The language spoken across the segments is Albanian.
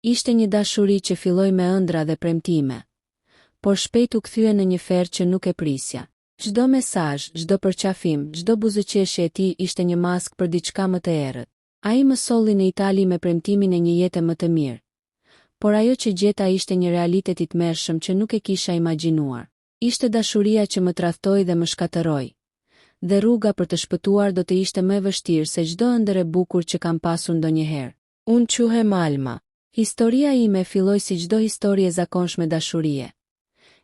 Ishte një dashuri që filloi me ëndra dhe premtime, por shpejt u kthye në një ferë që nuk e prisja. Çdo mesazh, çdo përqafim, çdo buzëqeshje e tij ishte një maskë për diçka më të errët. Ai më solli në Itali me premtimin e një jete më të mirë. Por ajo që gjeta ishte një realitet i tmerrshëm që nuk e kisha imagjinuar. Ishte dashuria që më tradhtoi dhe më shkatërroi. Dhe rruga për të shpëtuar do të ishte më e vështirë se çdo ëndër e bukur që kam pasur ndonjëherë. Unë quhem Alma. Historia ime filloi si çdo histori e zakonshme dashurie.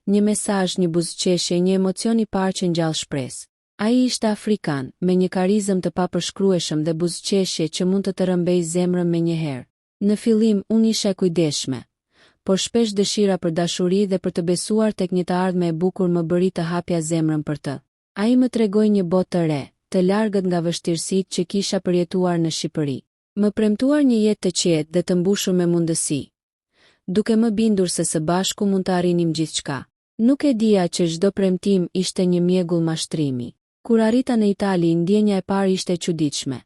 Një mesazh, një buzëqeshje, një emocion i parë që ngjall shpresë. Ai ishte afrikan, me një karizëm të papërshkrueshëm dhe buzëqeshje që mund të rrëmbej zemrën menjëherë. Në fillim unë isha e kujdesshme, por shpesh dëshira për dashuri dhe për të besuar tek një të ardhme e bukur më bëri të hapja zemrën për të. Ai më tregoi një botë të re, të largët nga vështirësitë që kisha përjetuar në Shqipëri. Më premtuar një jetë të qetë dhe të mbushur me mundësi, duke më bindur se së bashku mund të arrinim gjithçka. Nuk e dija që çdo premtim ishte një mjegull mashtrimi. Kur arrita në Itali, ndjenja e parë ishte e çuditshme.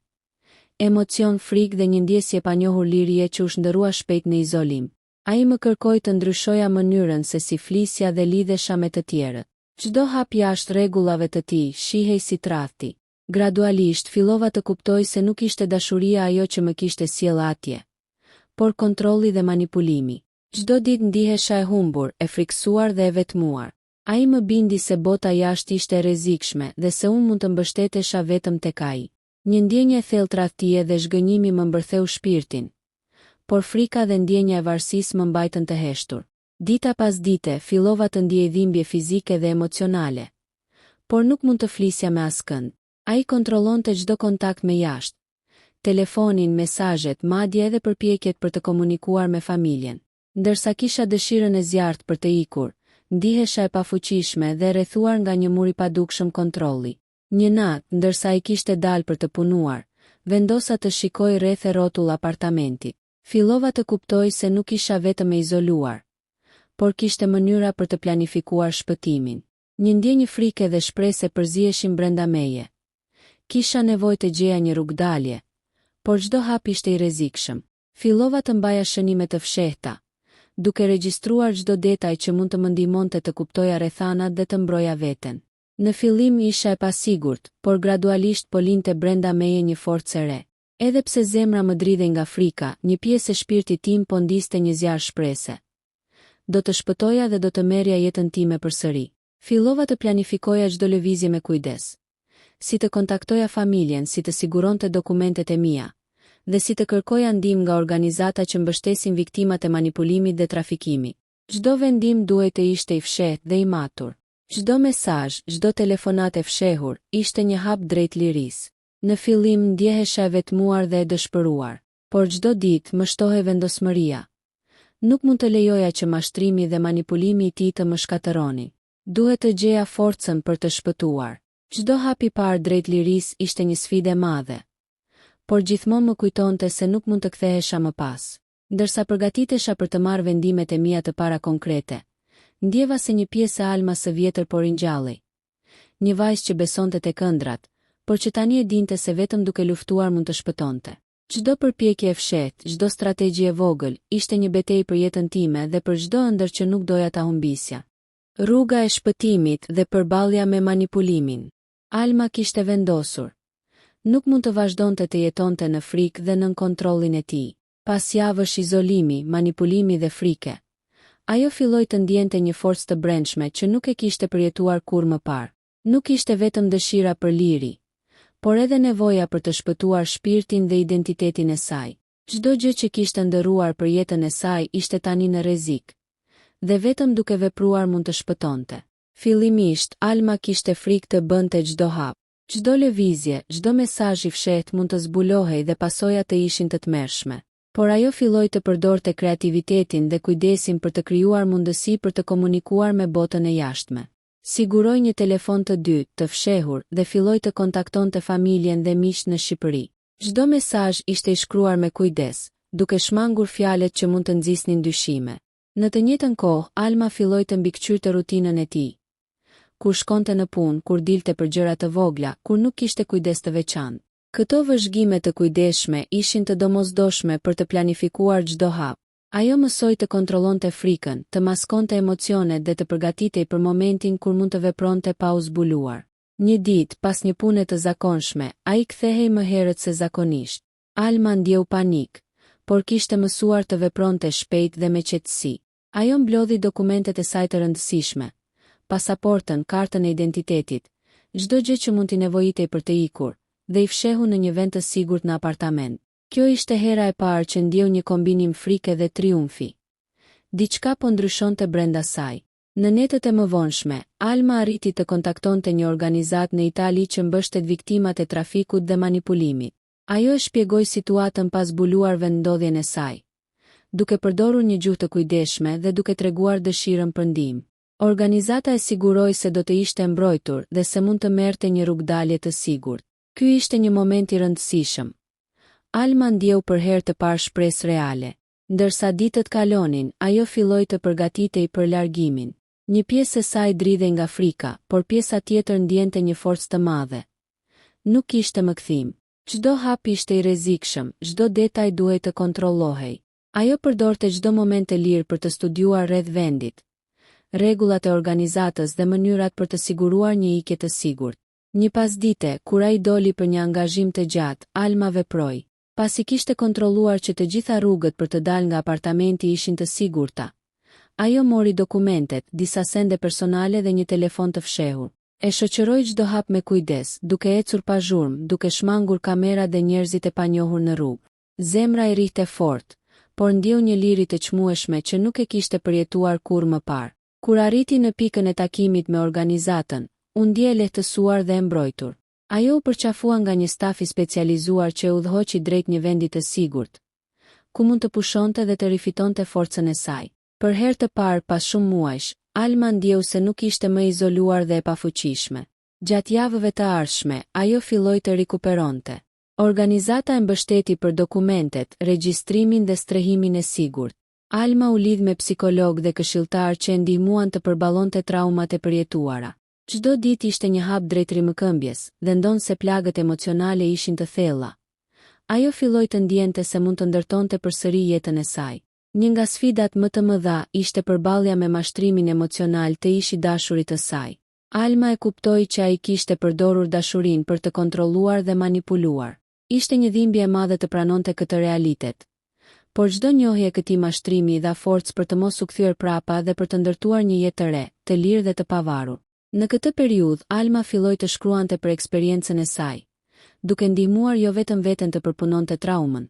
Emocion, frikë dhe një ndjesje pa njohur lirie që u shndërrua shpejt në izolim. Ai më kërkoi të ndryshoja mënyrën se si flisja dhe lidhesha me të tjerët. Çdo hap jashtë rregullave të tij shihej si tradhti. Gradualisht fillova të kuptoj se nuk ishte dashuria ajo që më kishte sjellë atje, por kontrolli dhe manipulimi. Çdo ditë ndihesha e humbur, e friksuar dhe e vetmuar. Ai më bindi se bota jashtë ishte e rrezikshme dhe se unë mund të mbështetesha vetëm tek ai. Një ndjenjë e thellë tradhtie dhe zhgënjimi më mbërtheu shpirtin, por frika dhe ndjenja e varësisë më mbajtën të heshtur. Dita pas dite fillova të ndiej dhimbje fizike dhe emocionale, por nuk mund të flisja me askënd. Ai kontrollonte çdo kontakt me jashtë, telefonin, mesazhet, madje edhe përpjekjet për të komunikuar me familjen. Ndërsa kisha dëshirën e zjarrt për të ikur, ndihesha e pafuqishme dhe rrethuar nga një mur i padukshëm kontrolli. Një natë, ndërsa ai kishte dalë për të punuar, vendosa të shikoj rreth e rrotull apartamentit. Fillova të kuptoj se nuk isha vetëm e izoluar, por kishte mënyra për të planifikuar shpëtimin. Një ndjenjë frike dhe shpresë përzieshin brenda meje. Kisha nevojë të gjeja një rrugdalje, por çdo hap ishte i rrezikshëm. Fillova të mbaja shënime të fshehta, duke regjistruar çdo detaj që mund të më ndihmonte të kuptoja rrethanat dhe të mbroja veten. Në fillim isha e pasigurt, por gradualisht po linte brenda meje një forcë e re. Edhe pse zemra më dridhej nga frika, një pjesë e shpirtit tim po ndiste një zjarr shprese. Do të shpëtoja dhe do të merrja jetën time përsëri. Fillova të planifikoja çdo lëvizje me kujdes. Si të kontaktoja familjen, si të siguronte dokumentet e mia, dhe si të kërkoja ndihmë nga organizata që mbështesin viktimat e manipulimit dhe trafikimit. Çdo vendim duhej të ishte i fshehtë dhe i matur. Çdo mesazh, çdo telefonat e fshehur, ishte një hap drejt lirisë. Në fillim ndjehesha e vetmuar dhe e dëshpëruar, por çdo ditë më shtohej vendosmëria. Nuk mund të lejoja që mashtrimi dhe manipulimi i tij të më shkatërronin. Duhet të gjeja forcën për të shpëtuar. Çdo hap i parë drejt lirisë ishte një sfidë e madhe, por gjithmonë më kujtonte se nuk mund të kthehesha më pas. Ndërsa përgatitesha për të marrë vendimet e mia të para konkrete, ndjeva se një pjesë e Almas së vjetër po ringjallej. Një vajzë që besonte tek ëndrat, por që tani e dinte se vetëm duke luftuar mund të shpëtonte. Çdo përpjekje e fshehtë, çdo strategji e vogël, ishte një betejë për jetën time dhe për çdo ëndër që nuk doja ta humbisja. Rruga e shpëtimit dhe përballja me manipulimin. Alma kishte vendosur. Nuk mund të vazhdonte të jetonte në frikë dhe nën kontrollin e tij. Pas javësh izolimi, manipulimi dhe frike, ajo filloi të ndjente një forcë të brendshme që nuk e kishte përjetuar kurrë më parë. Nuk ishte vetëm dëshira për liri, por edhe nevoja për të shpëtuar shpirtin dhe identitetin e saj. Çdo gjë që kishte ndërruar për jetën e saj ishte tani në rrezik, dhe vetëm duke vepruar mund të shpëtonte. Fillimisht, Alma kishte frikë të bënte çdo hap. Çdo lëvizje, çdo mesazh i fshehtë mund të zbulohej dhe pasojat të ishin të tmerrshme. Por ajo filloi të përdorte kreativitetin dhe kujdesin për të krijuar mundësi për të komunikuar me botën e jashtme. Siguroi një telefon të dytë, të fshehur, dhe filloi të kontaktonte familjen dhe miqt në Shqipëri. Çdo mesazh ishte i shkruar me kujdes, duke shmangur fjalët që mund të nxisnin dyshime. Në të njëjtën kohë, Alma filloi të mbikëqyrte rutinën e tij. Kur shkonte në punë, kur dilte për gjëra të vogla, kur nuk kishte kujdes të veçantë. Këto vëzhgime të kujdesshme ishin të domosdoshme për të planifikuar çdo hap. Ajo mësoi të kontrollonte frikën, të maskonte emocionet dhe të përgatitej për momentin kur mund të vepronte pa u zbuluar. Një ditë, pas një pune të zakonshme, ai kthehej më herët se zakonisht. Alma ndjeu panik, por kishte mësuar të vepronte shpejt dhe me qetësi. Ajo mblodhi dokumentet e saj të rëndësishme, pasaportën, kartën e identitetit, çdo gjë që mund t'i nevojitej për të ikur, dhe i fshehu në një vend të sigurt në apartament. Kjo ishte hera e parë që ndjeu një kombinim frike dhe triumfi. Diçka po ndryshonte brenda saj. Në netët e mëvonshme, Alma arriti të kontaktonte një organizatë në Itali që mbështet viktimat e trafikut dhe manipulimit. Ajo e shpjegoi situatën pas zbuluar vendodhjen e saj, duke përdorur një gjuhë të kujdesshme dhe duke treguar dëshirën për ndihmë. Organizata e siguroi se do të ishte mbrojtur dhe se mund të merrte një rrugdalje të sigurt. Ky ishte një moment i rëndësishëm. Alma ndjeu për herë të parë shpresë reale. Ndërsa ditët kalonin, ajo filloi të përgatitej për largimin. Një pjesë e saj dridhej nga frika, por pjesa tjetër ndjente një forcë të madhe. Nuk kishte më kthim. Çdo hap ishte i rrezikshëm, çdo detaj duhej të kontrollohej. Ajo përdorte çdo moment të lirë për të studiuar rreth vendit, rregullat e organizatës dhe mënyrat për të siguruar një ikje të sigurt. Një pasdite, kur ai doli për një angazhim të gjatë, Alma veproi. Pasi kishte kontrolluar që të gjitha rrugët për të dalë nga apartamenti ishin të sigurta, ajo mori dokumentet, disa sende personale dhe një telefon të fshehur. E shoqëroi çdo hap me kujdes, duke ecur pa zhurmë, duke shmangur kamerat dhe njerëzit e panjohur në rrugë. Zemra i rrihte fort, por ndjeu një liri të çmueshme që nuk e kishte përjetuar kurrë më parë. Kur arriti në pikën e takimit me organizatën, u ndje lehtësuar dhe e mbrojtur. Ajo u përqafua nga një staf i specializuar që e udhëhoqi drejt një vendi të sigurt, ku mund të pushonte dhe të rifitonte forcën e saj. Për herë të parë pas shumë muajsh, Alma ndjeu se nuk ishte më izoluar dhe e pafuqishme. Gjatë javëve të ardhshme, ajo filloi të rikuperonte. Organizata e mbështeti për dokumentet, regjistrimin dhe strehimin e sigurt. Alma u lidh me psikolog dhe këshilltar që e ndihmuan të përballonte traumat e përjetuara. Çdo ditë ishte një hap drejt rimëkëmbjes, dhe ndonse plagët emocionale ishin të thella, ajo filloi të ndjente se mund të ndërtonte përsëri jetën e saj. Një nga sfidat më të mëdha ishte përballja me mashtrimin emocional të ish i dashurit të saj. Alma e kuptoi që ai kishte përdorur dashurinë për të kontrolluar dhe manipuluar. Ishte një dhimbje e madhe të pranonte këtë realitet. Por çdo njohje e këtij mashtrimi i dha forcë për të mos u kthyer prapa dhe për të ndërtuar një jetë të re, të lirë dhe të pavarur. Në këtë periudhë, Alma filloi të shkruante për eksperiencën e saj, duke ndihmuar jo vetëm veten të përpunonte traumën,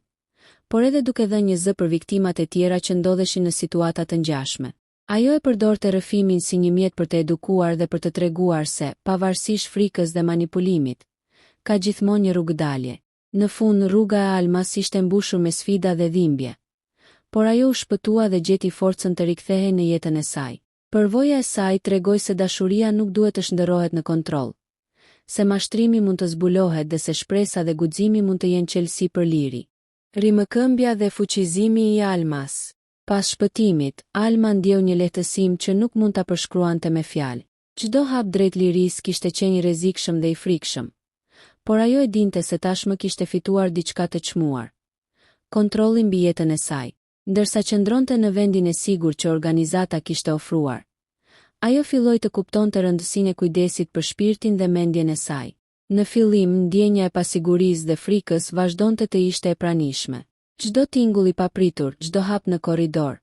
por edhe duke dhënë një zë për viktimat e tjera që ndodheshin në situata të ngjashme. Ajo e përdorte rrëfimin si një mjet për të edukuar dhe për të treguar se, pavarësisht frikës dhe manipulimit, ka gjithmonë një rrugdalje. Në fund, rruga e Almas ishte mbushur me sfida dhe dhimbje, por ajo u shpëtua dhe gjeti forcën të rikthehej në jetën e saj. Përvoja e saj tregoi se dashuria nuk duhet të shndërrohet në kontroll, se mashtrimi mund të zbulohet dhe se shpresa dhe guximi mund të jenë çelësi për liri. Rimëkëmbja dhe fuqizimi i Almas. Pas shpëtimit, Alma ndjeu një lehtësim që nuk mund ta përshkruante me fjalë. Çdo hap drejt lirisë kishte qenë i rrezikshëm dhe i frikshëm, por ajo e dinte se tashmë kishte fituar diçka të çmuar: kontrolli mbi jetën e saj. Ndërsa qëndronte në vendin e sigurt që organizata kishte ofruar, ajo filloi të kuptonte rëndësinë e kujdesit për shpirtin dhe mendjen e saj. Në fillim, ndjenja e pasigurisë dhe frikës vazhdonte të ishte e pranishme. Çdo tingull i papritur, çdo hap në korridor,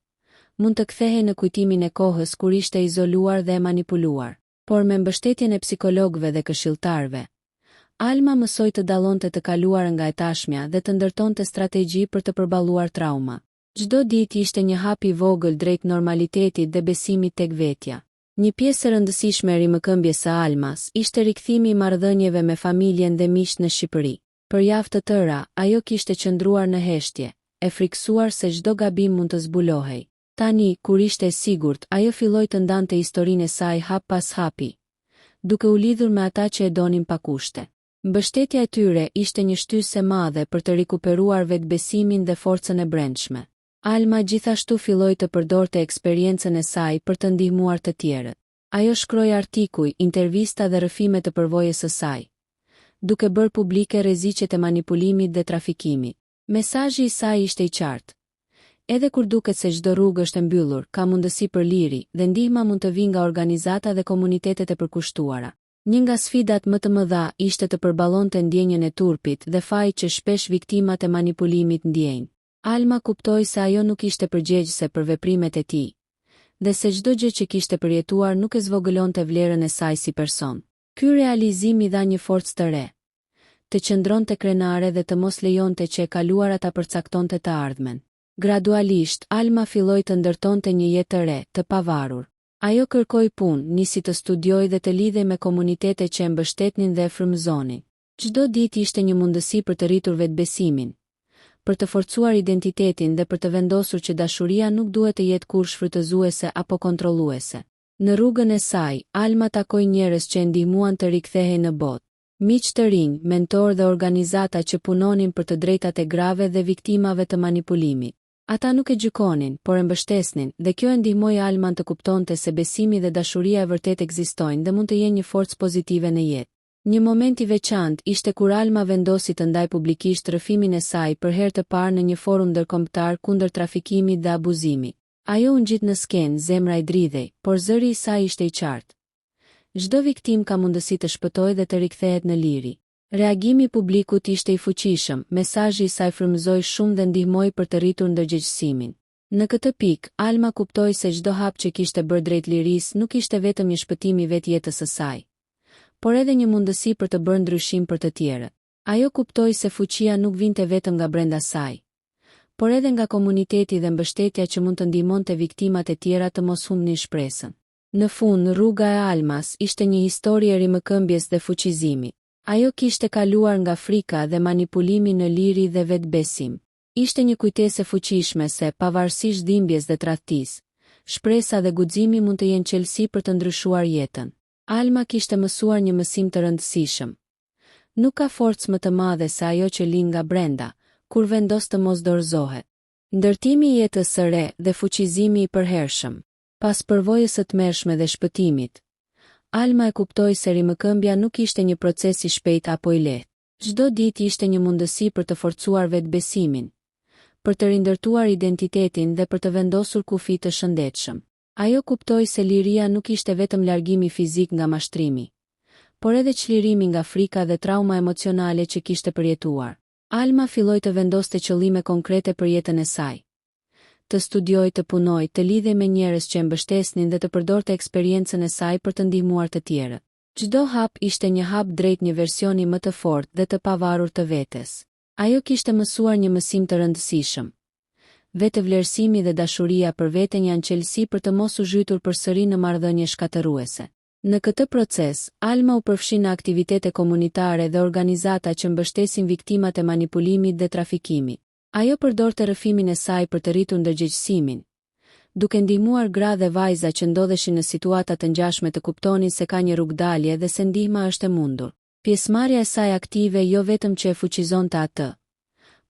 mund të kthehej në kujtimin e kohës kur ishte izoluar dhe e manipuluar. Por me mbështetjen e psikologëve dhe këshilltarëve, Alma mësoi të dallonte të kaluar nga e tashmja dhe të ndërtonte strategji për të përballuar trauma. Çdo ditë ishte një hap i vogël drejt normalitetit dhe besimit tek vetja. Një pjesë e rëndësishme e rimëkëmbjes së Almas ishte rikthimi i marrëdhënieve me familjen dhe miqt në Shqipëri. Për javë të tëra, ajo kishte qëndruar në heshtje, e friksuar se çdo gabim mund të zbulohej. Tani, kur ishte e sigurt, ajo filloi të ndante historinë e saj hap pas hapi, duke u lidhur me ata që e donin pa kushte. Mbështetja e tyre ishte një shtysë e madhe për të rikuperuar vetbesimin dhe forcën e brendshme. Alma gjithashtu filloi të përdorte eksperiencën e saj për të ndihmuar të tjerët. Ajo shkroi artikuj, intervista dhe rrëfime të përvojës së saj, duke bërë publike rreziqet e manipulimit dhe trafikimit. Mesazhi i saj ishte i qartë: Edhe kur duket se çdo rrugë është e mbyllur, ka mundësi për liri dhe ndihma mund të vijë nga organizata dhe komunitetet e përkushtuara. Një nga sfidat më të mëdha ishte të përballonte ndjenjën e turpit dhe faji që shpesh viktimat e manipulimit ndjejnë. Alma kuptoi se ajo nuk ishte përgjegjëse për veprimet e tij, dhe se çdo gjë që kishte përjetuar nuk e zvogëlonte vlerën e saj si person. Ky realizim i dha një forcë të re, të qëndronte krenare dhe të mos lejonte që e kaluara ta përcaktonte të ardhmen. Gradualisht, Alma filloi të ndërtonte një jetë të re, të pavarur. Ajo kërkoi punë, nisi të studiojë dhe të lidhej me komunitete që e mbështetnin dhe e frymëzonin. Çdo ditë ishte një mundësi për të rritur vetbesimin, për të forcuar identitetin dhe për të vendosur që dashuria nuk duhet të jetë kurrë shfrytëzuese apo kontrolluese. Në rrugën e saj, Alma takoi njerëz që e ndihmuan të rikthehej në botë. Miq të rinj, mentor dhe organizata që punonin për të drejtat e grave dhe viktimave të manipulimit. Ata nuk e gjykonin, por e mbështesnin, dhe kjo e ndihmoi Alman të kuptonte se besimi dhe dashuria e vërtet ekzistojnë dhe mund të jenë një forcë pozitive në jetë. Një moment i veçantë ishte kur Alma vendosi të ndaj publikisht rrëfimin e saj për herë të parë në një forum ndërkombëtar kundër trafikimit dhe abuzimit. Ajo u ngjit në skenë, zemra i dridhej, por zëri i saj ishte i qartë. Çdo viktim ka mundësi të shpëtojë dhe të rikthehet në liri. Reagimi i publikut ishte i fuqishëm, mesazhi i saj frymëzoi shumë dhe ndihmoi për të rritur ndërgjegjësimin. Në këtë pikë, Alma kuptoi se çdo hap që kishte bërë drejt lirisë nuk ishte vetëm një shpëtim i vetjetës së saj, por edhe një mundësi për të bërë ndryshim për të tjerët. Ajo kuptoi se fuqia nuk vinte vetëm nga brenda saj, por edhe nga komuniteti dhe mbështetja që mund të ndihmonte viktimat e tjera të mos humbnin shpresën. Në fund, rruga e Almas ishte një histori e rimëkëmbjes dhe fuqizimit. Ajo kishte kaluar nga frika dhe manipulimi në liri dhe vetbesim. Ishte një kujtesë e fuqishme se, pavarësisht dhimbjes dhe tradhtisë, shpresa dhe guximi mund të jenë çelësi për të ndryshuar jetën. Alma kishte mësuar një mësim të rëndësishëm. Nuk ka forcë më të madhe se ajo që lind nga brenda, kur vendos të mos dorëzohet. Ndërtimi i jetës së re dhe fuqizimi i përhershëm. Pas përvojës së tmerrshme dhe shpëtimit, Alma e kuptoi se rimëkëmbja nuk ishte një proces i shpejt apo i lehtë. Çdo ditë ishte një mundësi për të forcuar vetbesimin, për të rindërtuar identitetin dhe për të vendosur kufi të shëndetshëm. Ajo kuptoi se liria nuk ishte vetëm largimi fizik nga mashtrimi, por edhe çlirimi nga frika dhe trauma emocionale që kishte përjetuar. Alma filloi të vendoste qëllime konkrete për jetën e saj. Të studioj, të punoj, të lidhej me njerëz që e mbështesnin dhe të përdorte eksperiencën e saj për të ndihmuar të tjerët. Çdo hap ishte një hap drejt një versioni më të fortë dhe të pavarur të vetes. Ajo kishte mësuar një mësim të rëndësishëm. Vetëvlerësimi dhe dashuria për veten janë çelësi për të mos u zhytur përsëri në marrëdhënie shkatërruese. Në këtë proces, Alma u përfshi në aktivitete komunitare dhe organizata që mbështesin viktimat e manipulimit dhe trafikimit. Ajo përdorte rrëfimin e saj për të rritur ndërgjegjësimin, duke ndihmuar gra dhe vajza që ndodheshin në situata të ngjashme të kuptonin se ka një rrugdalje dhe se ndihma është e mundur. Pjesëmarrja e saj aktive jo vetëm që e fuqizonte atë,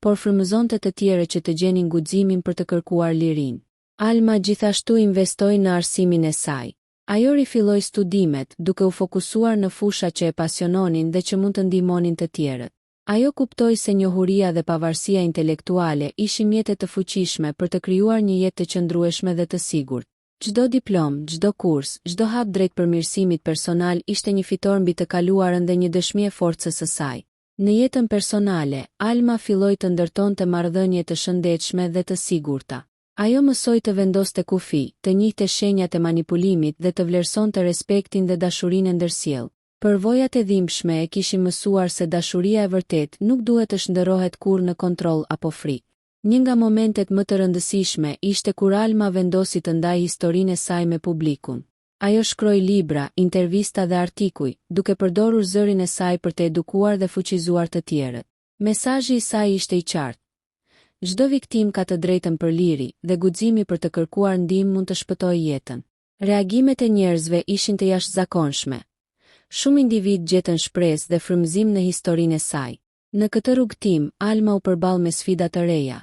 por frymëzonte të tjerët që të gjenin guximin për të kërkuar lirinë. Alma gjithashtu investoi në arsimin e saj. Ajo rifilloi studimet, duke u fokusuar në fusha që e pasiononin dhe që mund të ndihmonin të tjerët. Ajo kuptoi se njohuria dhe pavarësia intelektuale ishin mjete të fuqishme për të krijuar një jetë të qëndrueshme dhe të sigurt. Çdo diplomë, çdo kurs, çdo hap drejt përmirësimit personal ishte një fitor mbi të kaluarën dhe një dëshmi e forcës së saj. Në jetën personale, Alma filloi të ndërtonte marrëdhënie të shëndetshme dhe të sigurta. Ajo mësoi të vendoste kufi, të njihte shenjat e manipulimit dhe të vlerësonte respektin dhe dashurinë ndërsjellë. Përvojat e dhimbshme e kishin mësuar se dashuria e vërtet nuk duhet të shndërrohet kurrë në kontroll apo frikë. Një nga momentet më të rëndësishme ishte kur Alma vendosi të ndajë historinë e saj me publikun. Ajo shkroi libra, intervista dhe artikuj, duke përdorur zërin e saj për të edukuar dhe fuqizuar të tjerët. Mesazhi i saj ishte i qartë. Çdo viktim ka të drejtën për liri dhe guximi për të kërkuar ndihmë mund të shpëtojë jetën. Reagimet e njerëzve ishin të jashtëzakonshme. Shumë individ gjetën shpresë dhe frymëzim në historinë e saj. Në këtë rrugtim, Alma u përball me sfida të reja,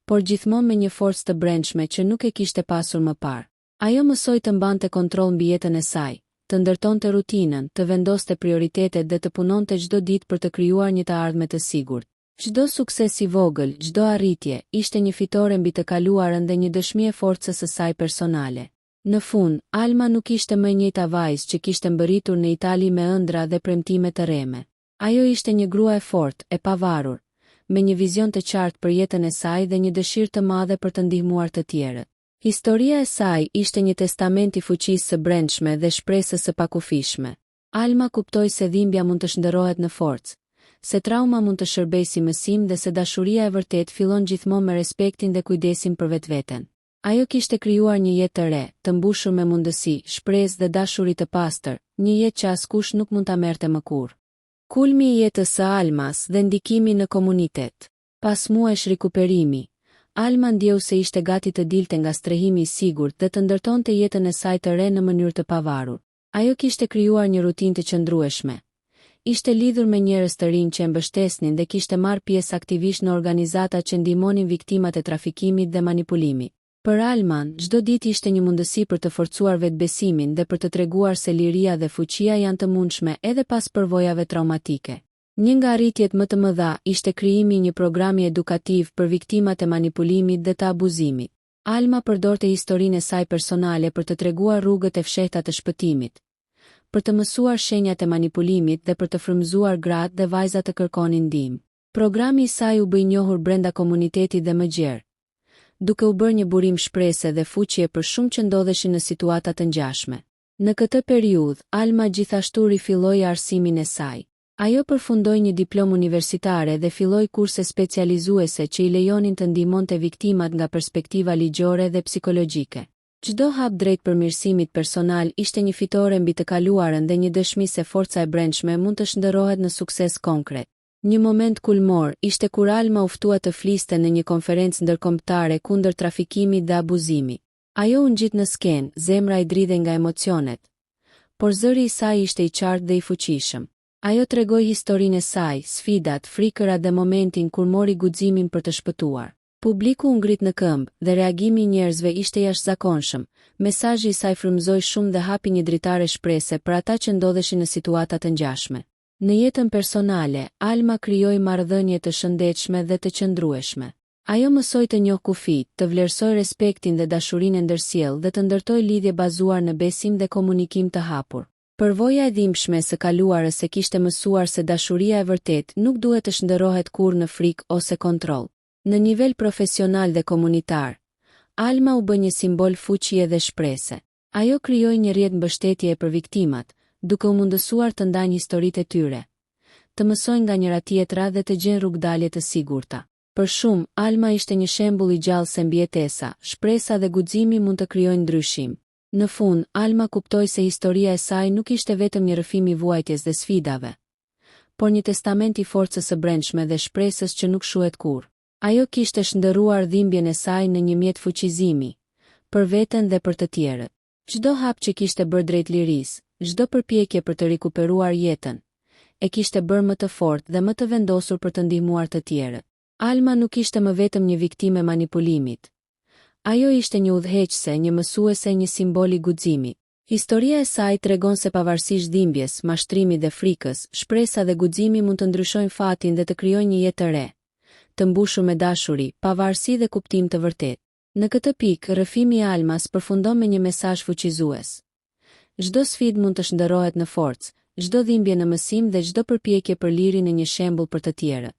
por gjithmonë me një forcë të brendshme që nuk e kishte pasur më parë. Ajo mësoi të mbante kontroll mbi jetën e saj, të ndërtonte rutinën, të vendoste prioritetet dhe të punonte çdo ditë për të krijuar një të ardhme të sigurt. Çdo sukses i vogël, çdo arritje, ishte një fitore mbi të kaluarën dhe një dëshmi e forcës së saj personale. Në fund, Alma nuk ishte më njëjta vajzë që kishte mbërritur në Itali me ëndra dhe premtime të rreme. Ajo ishte një grua e fortë, e pavarur, me një vizion të qartë për jetën e saj dhe një dëshirë të madhe për të ndihmuar të tjerët. Historia e saj ishte një testament i fuqisë së brendshme dhe shpresës së pakufishme. Alma kuptoi se dhimbja mund të shndërrohet në forcë, se trauma mund të shërbejë si mësim dhe se dashuria e vërtet fillon gjithmonë me respektin dhe kujdesin për vetveten. Ajo kishte krijuar një jetë të re, të mbushur me mundësi, shpresë dhe dashuri të pastër, një jetë që askush nuk mund ta merrte më kurrë. Kulmi i jetës së Almas dhe ndikimi në komunitet. Pas muajsh rikuperimi, Alma ndjeu se ishte gati të dilte nga strehimi i sigurt dhe të ndërtonte jetën e saj të re në mënyrë të pavarur. Ajo kishte krijuar një rutinë të qëndrueshme. Ishte lidhur me njerëz të rinj që e mbështesnin dhe kishte marrë pjesë aktivisht në organizata që ndihmonin viktimat e trafikimit dhe manipulimit. Për Alman, çdo ditë ishte një mundësi për të forcuar vetbesimin dhe për të treguar se liria dhe fuqia janë të mundshme edhe pas përvojave traumatike. Një nga arritjet më të mëdha ishte krijimi i një programi edukativ për viktimat e manipulimit dhe të abuzimit. Alma përdorte historinë e saj personale për të treguar rrugët e fshehta të shpëtimit, për të mësuar shenjat e manipulimit dhe për të frymëzuar gratë dhe vajzat të kërkonin ndihmë. Programi i saj u bë i njohur brenda komunitetit dhe më gjerë, duke u bërë një burim shprese dhe fuqie për shumë që ndodheshin në situata të ngjashme. Në këtë periudhë, Alma gjithashtu rifilloi arsimin e saj. Ajo përfundoi një diplomë universitare dhe filloi kurse specializuese që i lejonin të ndihmonte viktimat nga perspektiva ligjore dhe psikologjike. Çdo hap drejt përmirësimit personal ishte një fitore mbi të kaluarën dhe një dëshmi se forca e brendshme mund të shndërrohet në sukses konkret. Një moment kulmor ishte kur Alma u ftua të fliste në një konferencë ndërkombëtare kundër trafikimit dhe abuzimit. Ajo u ngjit në skenë, zemra i dridhej nga emocionet, por zëri i saj ishte i qartë dhe i fuqishëm. Ajo tregoi historinë e saj, sfidat, frikërat dhe momentin kur mori guximin për të shpëtuar. Publiku u ngrit në këmbë dhe reagimi i njerëzve ishte jashtëzakonshëm. Mesazhi i saj frymëzoi shumë dhe hapi një dritare shprese për ata që ndodheshin në situata të ngjashme. Në jetën personale, Alma krijoi marrëdhënie të shëndetshme dhe të qëndrueshme. Ajo mësoi të njohë kufijtë, të vlerësoj respektin dhe dashurinë e ndërsjellë dhe të ndërtoi lidhje bazuar në besim dhe komunikim të hapur. Përvoja e dhimbshme së kaluarës e kishte mësuar se dashuria e vërtet nuk duhet të shndërrohet kurrë në frikë ose kontroll. Në nivel profesional dhe komunitar, Alma u bë një simbol fuqie dhe shprese. Ajo krijoi një rrjet mbështetjeje për viktimat, duke u mundësuar të ndajnë historitë e tyre, të mësojnë nga njëra tjetra dhe të gjejnë rrugdalje të sigurta. Për shumë, Alma ishte një shembull i gjallë se mbijetesa, shpresa dhe guximi mund të krijojnë ndryshim. Në fund, Alma kuptoi se historia e saj nuk ishte vetëm një rrëfim i vuajtjes dhe sfidave, por një testament i forcës së brendshme dhe shpresës që nuk shuhet kurrë. Ajo kishte shndërruar dhimbjen e saj në një mjet fuqizimi, për veten dhe për të tjerët. Çdo hap që kishte bërë drejt lirisë, çdo përpjekje për të rikuperuar jetën, e kishte bërë më të fortë dhe më të vendosur për të ndihmuar të tjerët. Alma nuk ishte më vetëm një viktimë e manipulimit. Ajo ishte një udhëheqëse, një mësuese, një simbol i guximit. Historia e saj tregon se pavarësisht dhimbjes, mashtrimit dhe frikës, shpresa dhe guximi mund të ndryshojnë fatin dhe të krijojnë një jetë të re, të mbushur me dashuri, pavarësi dhe kuptim të vërtetë. Në këtë pikë, rrëfimi i Almas përfundon me një mesazh fuqizues. Çdo sfidë mund të shndërrohet në forcë, çdo dhimbje në mësim dhe çdo përpjekje për liri në një shembull për të tjerët.